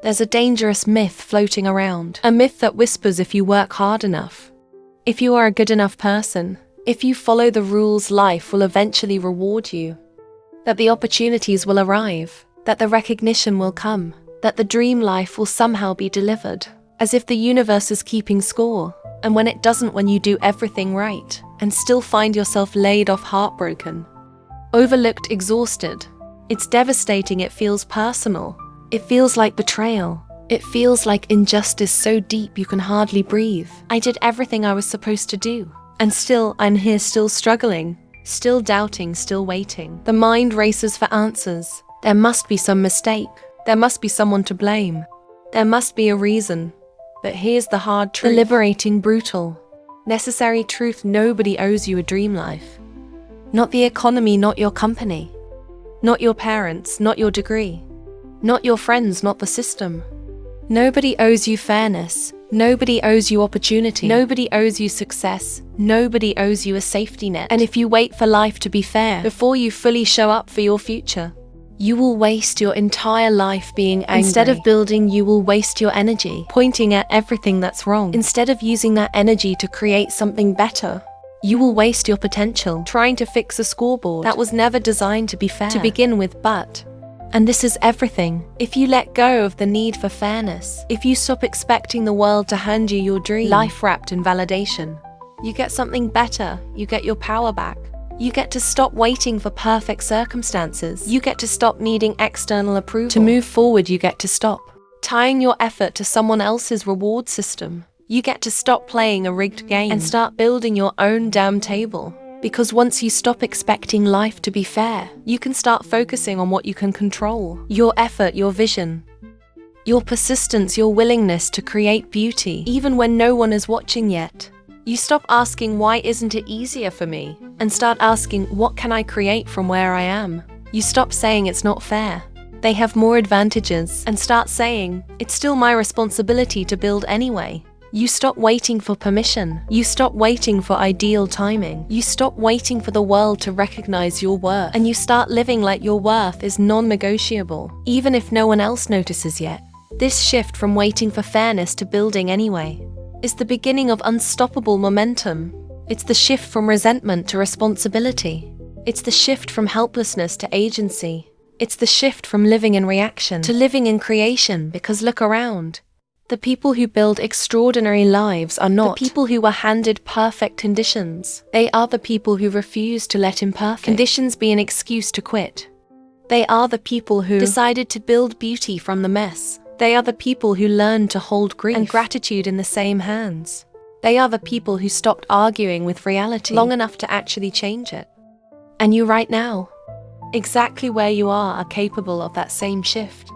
There's a dangerous myth floating around. A myth that whispers if you work hard enough, if you are a good enough person, if you follow the rules, life will eventually reward you. That the opportunities will arrive, that the recognition will come, that the dream life will somehow be delivered. As if the universe is keeping score, and when it doesn't, when you do everything right, and still find yourself laid off, heartbroken, overlooked, exhausted. It's devastating, it feels personal. It feels like betrayal. It feels like injustice so deep you can hardly breathe. I did everything I was supposed to do, and still I'm here, still struggling, still doubting, still waiting. The mind races for answers. There must be some mistake. There must be someone to blame. There must be a reason. But here's the hard truth. The liberating, brutal, necessary truth: nobody owes you a dream life. Not the economy, not your company, not your parents, not your degree, not your friends, not the system. Nobody owes you fairness. Nobody owes you opportunity. Nobody owes you success. Nobody owes you a safety net. And if you wait for life to be fair before you fully show up for your future, you will waste your entire life being angry. Instead of building, you will waste your energy pointing at everything that's wrong. Instead of using that energy to create something better, you will waste your potential trying to fix a scoreboard that was never designed to be fair to begin with. But, and this is everything, if you let go of the need for fairness, if you stop expecting the world to hand you your dream life wrapped in validation, you get something better. You get your power back. You get to stop waiting for perfect circumstances. You get to stop needing external approval to move forward. You get to stop tying your effort to someone else's reward system. You get to stop playing a rigged game and start building your own damn table. Because once you stop expecting life to be fair, you can start focusing on what you can control. Your effort, your vision, your persistence, your willingness to create beauty, even when no one is watching yet. You stop asking, why isn't it easier for me? And start asking, what can I create from where I am? You stop saying it's not fair, they have more advantages, and start saying, it's still my responsibility to build anyway. You stop waiting for permission. You stop waiting for ideal timing. You stop waiting for the world to recognize your worth. And you start living like your worth is non-negotiable, even if no one else notices yet. This shift from waiting for fairness to building anyway is the beginning of unstoppable momentum. It's the shift from resentment to responsibility. It's the shift from helplessness to agency. It's the shift from living in reaction to living in creation. Because look around. The people who build extraordinary lives are not the people who were handed perfect conditions. They are the people who refuse to let imperfect conditions be an excuse to quit. They are the people who decided to build beauty from the mess. They are the people who learned to hold grief and gratitude in the same hands. They are the people who stopped arguing with reality long enough to actually change it. And you right now, exactly where you are capable of that same shift.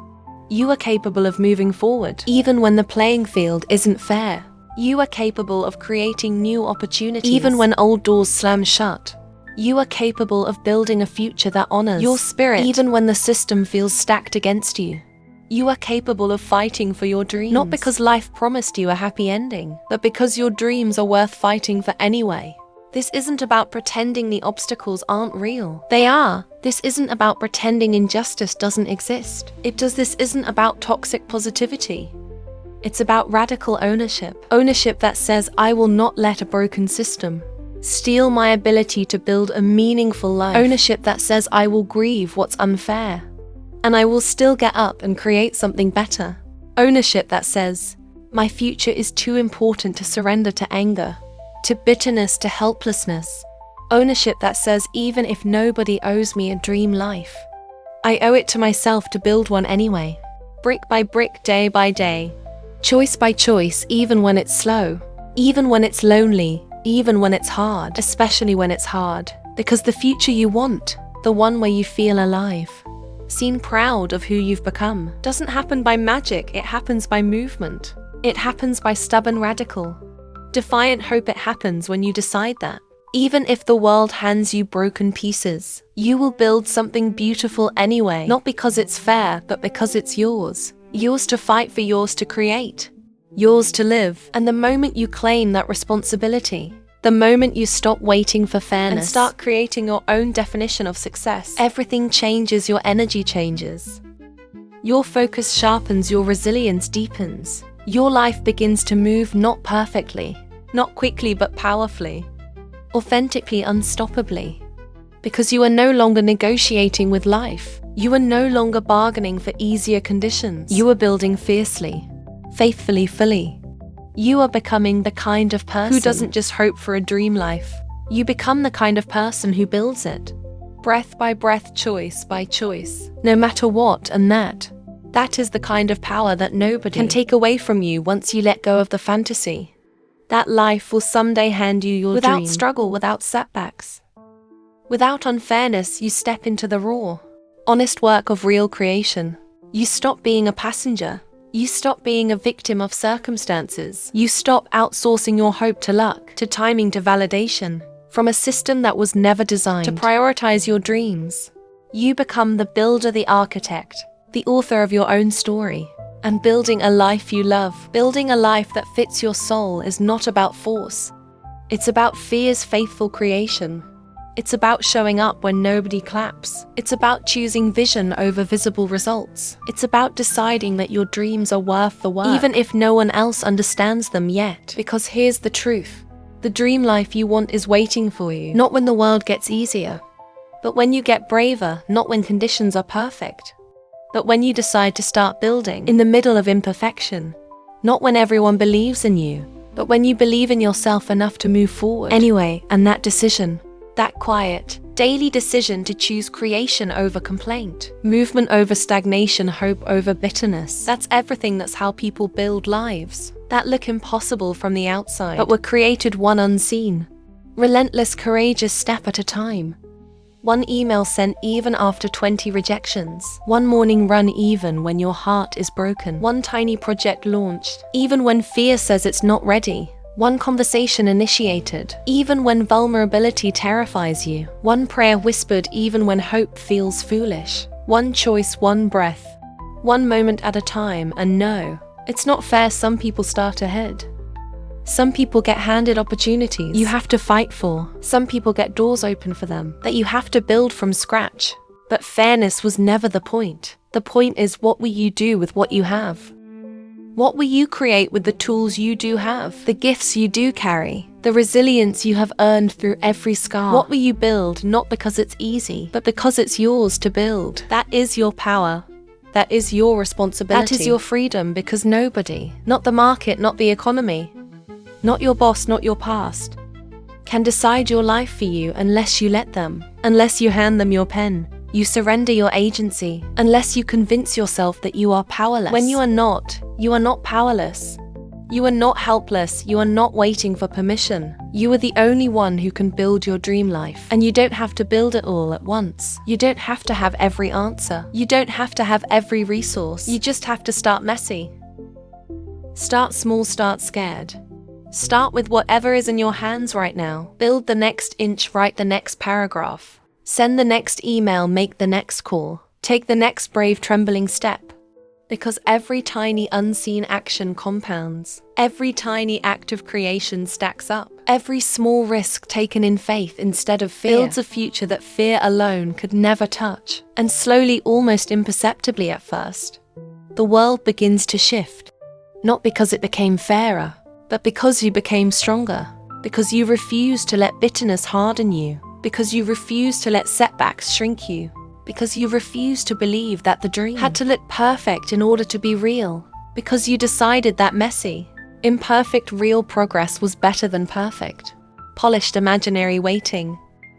You are capable of moving forward, even when the playing field isn't fair. You are capable of creating new opportunities, even when old doors slam shut. You are capable of building a future that honors your spirit, even when the system feels stacked against you. You are capable of fighting for your dreams, not because life promised you a happy ending, but because your dreams are worth fighting for anyway. This isn't about pretending the obstacles aren't real. They are. This isn't about pretending injustice doesn't exist. This isn't about toxic positivity. It's about radical ownership. Ownership that says, I will not let a broken system steal my ability to build a meaningful life. Ownership that says, I will grieve what's unfair, and I will still get up and create something better. Ownership that says, my future is too important to surrender to anger, to bitterness, to helplessness. Ownership that says, even if nobody owes me a dream life, I owe it to myself to build one anyway. Brick by brick, day by day, choice by choice, even when it's slow, even when it's lonely, even when it's hard, especially when it's hard. Because the future you want, the one where you feel alive, seen, proud of who you've become, doesn't happen by magic. It happens by movement. It happens by stubborn, radical, defiant hope. It happens when you decide that even if the world hands you broken pieces, you will build something beautiful anyway. Not because it's fair, but because it's yours. Yours to fight for, yours to create, yours to live. And the moment you claim that responsibility, the moment you stop waiting for fairness and start creating your own definition of success, everything changes. Your energy changes. Your focus sharpens, your resilience deepens. Your life begins to move not perfectly, not quickly but powerfully, authentically, unstoppably. Because you are no longer negotiating with life. You are no longer bargaining for easier conditions. You are building fiercely, faithfully, fully. You are becoming the kind of person who doesn't just hope for a dream life. You become the kind of person who builds it. Breath by breath, choice by choice. No matter what, and that is the kind of power that nobody can take away from you once you let go of the fantasy. That life will someday hand you your dream. Without struggle, without setbacks. Without unfairness, you step into the raw, honest work of real creation. You stop being a passenger. You stop being a victim of circumstances. You stop outsourcing your hope to luck, to timing, to validation, from a system that was never designed to prioritize your dreams. You become the builder, the architect, the author of your own story. And building a life you love, building a life that fits your soul, is not about force. It's about fear's faithful creation. It's about showing up when nobody claps. It's about choosing vision over visible results. It's about deciding that your dreams are worth the work, even if no one else understands them yet. Because here's the truth. The dream life you want is waiting for you. Not when the world gets easier, but when you get braver. Not when conditions are perfect, but when you decide to start building in the middle of imperfection. Not when everyone believes in you, but when you believe in yourself enough to move forward anyway. And that decision, that quiet, daily decision to choose creation over complaint, movement over stagnation, hope over bitterness, that's everything. That's how people build lives that look impossible from the outside, but were created one unseen, relentless, courageous step at a time. One email sent even after 20 rejections. One morning run even when your heart is broken. One tiny project launched, even when fear says it's not ready. One conversation initiated, even when vulnerability terrifies you. One prayer whispered, even when hope feels foolish. One choice, one breath, one moment at a time. And no, it's not fair. Some people start ahead. Some people get handed opportunities you have to fight for. Some people get doors open for them that you have to build from scratch. But fairness was never the point. The point is, what will you do with what you have? What will you create with the tools you do have, the gifts you do carry, the resilience you have earned through every scar? What will you build, not because it's easy, but because it's yours to build? That is your power. That is your responsibility. That is your freedom, because nobody, not the market, not the economy, not your boss, not your past, can decide your life for you unless you let them, unless you hand them your pen. You surrender your agency unless you convince yourself that you are powerless. When you are not powerless. You are not helpless. You are not waiting for permission. You are the only one who can build your dream life. And you don't have to build it all at once. You don't have to have every answer. You don't have to have every resource. You just have to start messy. Start small, start scared. Start with whatever is in your hands right now. Build the next inch, write the next paragraph. Send the next email, make the next call. Take the next brave, trembling step. Because every tiny unseen action compounds. Every tiny act of creation stacks up. Every small risk taken in faith instead of fear builds a future that fear alone could never touch. And slowly, almost imperceptibly at first, the world begins to shift. Not because it became fairer, but because you became stronger. Because you refused to let bitterness harden you. Because you refused to let setbacks shrink you. Because you refused to believe that the dream had to look perfect in order to be real. Because you decided that messy, imperfect, real progress was better than perfect, polished, imaginary waiting.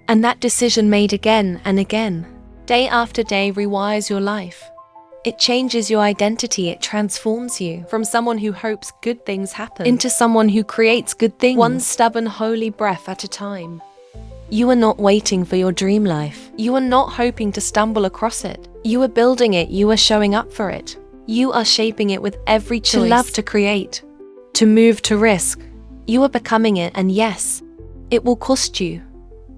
And that decision, made again and again, day after day, rewires your life. It changes your identity. It transforms you from someone who hopes good things happen into someone who creates good things, one stubborn, holy breath at a time. You are not waiting for your dream life. You are not hoping to stumble across it. You are building it. You are showing up for it. You are shaping it with every choice. To love, to create, to move, to risk. You are becoming it, and yes, it will cost you.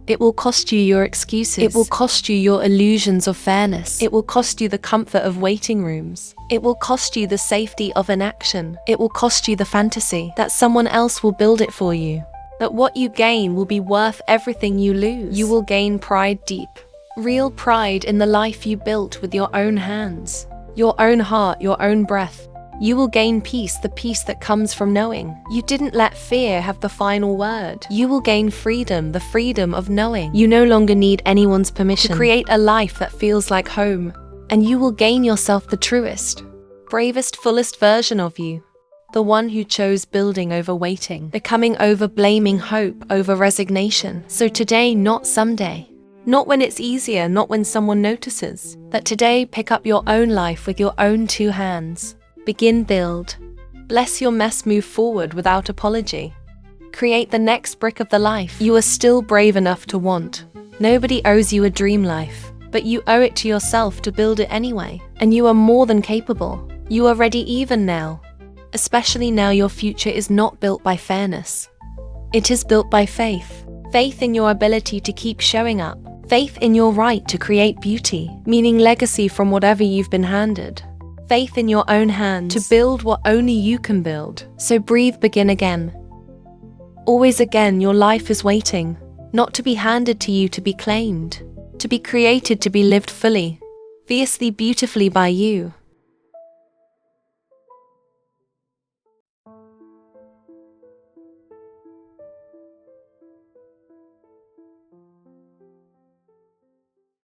It will cost you your excuses. It will cost you your illusions of fairness. It will cost you the comfort of waiting rooms. It will cost you the safety of inaction. It will cost you the fantasy that someone else will build it for you. That what you gain will be worth everything you lose. You will gain pride, deep, real pride in the life you built with your own hands. your own heart, your own breath, you will gain peace, the peace that comes from knowing. You didn't let fear have the final word. You will gain freedom, the freedom of knowing. You no longer need anyone's permission to create a life that feels like home. And you will gain yourself the truest, bravest, fullest version of you. The one who chose building over waiting, becoming over blaming, hope over resignation. So today, not someday. Not when it's easier, not when someone notices. That today, pick up your own life with your own two hands. Begin, build. Bless your mess, move forward without apology. Create the next brick of the life you are still brave enough to want. Nobody owes you a dream life, but you owe it to yourself to build it anyway. And you are more than capable. You are ready even now. Especially now your future is not built by fairness. It is built by faith. Faith in your ability to keep showing up. Faith in your right to create beauty, meaning legacy from whatever you've been handed. Faith in your own hands to build what only you can build. So breathe, begin again. Always again, your life is waiting, not to be handed to you, to be claimed, to be created, to be lived fully, fiercely, beautifully by you.